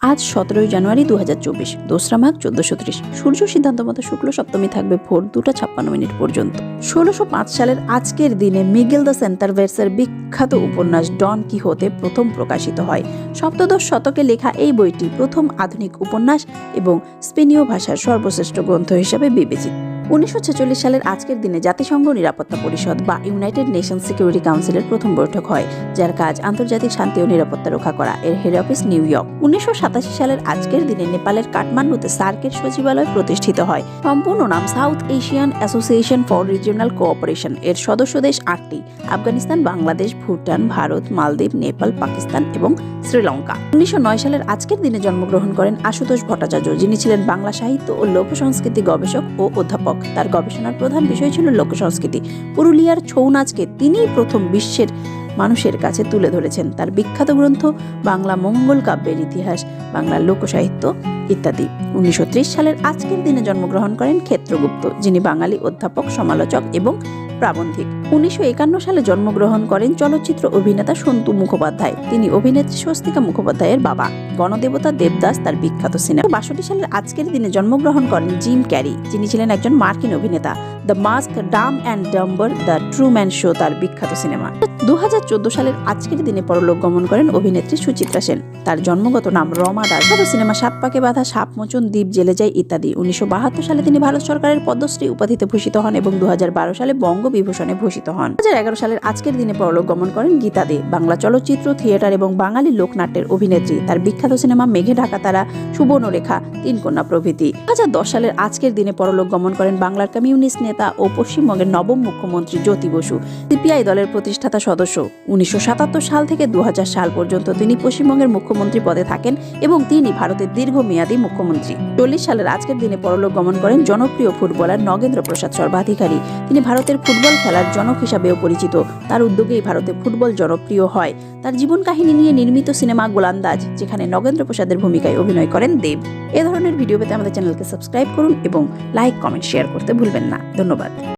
আজ 17 জানুয়ারি 2024, 2রা মাঘ 1430। সূর্য সিদ্ধান্ত মতো শুক্ল সপ্তমী থাকবে ভোর 2:56 পর্যন্ত। 1605 সালের আজকের দিনে মিগেল দ্য সেন্টারভের্সের বিখ্যাত উপন্যাস ডন কিহোতে প্রথম প্রকাশিত হয়। সপ্তদশ শতকে লেখা এই বইটি প্রথম আধুনিক উপন্যাস এবং স্পেনীয় ভাষার সর্বশ্রেষ্ঠ গ্রন্থ হিসেবে বিবেচিত। 1946 সালের আজকের দিনে জাতিসংঘ নিরাপত্তা পরিষদ বা ইউনাইটেড নেশনস সিকিউরিটি কাউন্সিলের প্রথম বৈঠক হয়, যার কাজ আন্তর্জাতিক শান্তি ও নিরাপত্তা রক্ষা করা। এর হেড অফিস নিউ ইয়র্ক। 1987 সালের আজকের দিনে নেপালের কাঠমান্ডুতে সার্কের সচিবালয় প্রতিষ্ঠিত হয়। সম্পূর্ণ নাম south Asian association for regional cooperation. এর সদস্য দেশ 8টি: আফগানিস্তান, বাংলাদেশ, ভুটান, ভারত, মালদ্বীপ, নেপাল, পাকিস্তান এবং শ্রীলঙ্কা। 1909 সালের আজকের দিনে জন্মগ্রহণ করেন আশুতোষ ভট্টাচার্য, যিনি ছিলেন বাংলা সাহিত্য ও লোক সংস্কৃতি গবেষক ও অধ্যাপক। তার গবেষণার প্রধান বিষয় ছিল লোক সংস্কৃতি। পুরুলিয়ার ছৌ নাচকে তিনিই প্রথম বিশ্বের মানুষের কাছে তুলে ধরেছেন। তার বিখ্যাত গ্রন্থ বাংলা মঙ্গল কাব্যের ইতিহাস, বাংলার লোকসাহিত্য ইত্যাদি। 1930 সালের আজকের দিনে জন্মগ্রহণ করেন ক্ষেত্রগুপ্ত, যিনি বাঙালি অধ্যাপক, সমালোচক এবং প্রাবন্ধিক। 1951 সালে জন্মগ্রহণ করেন চলচ্চিত্র অভিনেতা সন্তু মুখোপাধ্যায়। তিনি অভিনেত্রী স্বস্তিকা মুখোপাধ্যায়ের বাবা। গণদেবতা দেবদাস তার বিখ্যাত সিনেমা। 1962 সালের আজকের দিনে জন্মগ্রহণ করেন জিম ক্যারি, যিনি ছিলেন একজন মার্কিন অভিনেতা। The mask, Dam and Dumber, the Truman show তার বিখ্যাত সিনেমা। 2014 সালের আজকের দিনে পরলোক গমন করেন অভিনেত্রী সুচিত্রা সেন। তার জন্মগত নাম রমা দাস। সিনেমা সাত পাকে বাঁধা, সাপমোচন, দ্বীপ জেলে যায় ইত্যাদি। 1972 সালে তিনি ভারত সরকারের পদ্মশ্রী উপাধিতে ভূষিত হন এবং 2012 সালে বঙ্গবিভূষণে ভূষিত হন। 2011 সালের আজকের দিনে পরলোক গমন করেন গীতা দে, বাংলা চলচ্চিত্র, থিয়েটার এবং বাঙালি লোকনাট্যের অভিনেত্রী। তার বিখ্যাত সিনেমা মেঘে ঢাকা তারা, সুবর্ণরেখা, তিন কন্যা প্রভৃতি। 2010 সালের আজকের দিনে পরলোক গমন করেন বাংলার কমিউনিস্ট নেতা ও পশ্চিমবঙ্গের নবম মুখ্যমন্ত্রী জ্যোতি বসু, সিপিআই দলের প্রতিষ্ঠাতা সদস্য। 1977 সাল থেকে 2000 সাল পর্যন্ত তিনি পশ্চিমবঙ্গের মুখ্যমন্ত্রী পদে থাকেন এবং তিনি ভারতের দীর্ঘমেয়াদী মুখ্যমন্ত্রী। 40 সালের আজকের দিনে পরলোক গমন করেন জনপ্রিয় ফুটবলার নগেন্দ্র প্রসাদ সর্বাধিকারী। তিনি ভারতের ফুটবল খেলার জনক হিসাবেও পরিচিত। তার উদ্যোগেই ভারতে ফুটবল জনপ্রিয় হয়। তার জীবন কাহিনী নিয়ে নির্মিত সিনেমা গোলান্দাজ, যেখানে নগেন্দ্র প্রসাদের ভূমিকায় অভিনয় করেন দেব। এ ধরনের ভিডিও পেতে আমাদের চ্যানেলকে সাবস্ক্রাইব করুন এবং লাইক, কমেন্ট, শেয়ার করতে ভুলবেন না। ধন্যবাদ।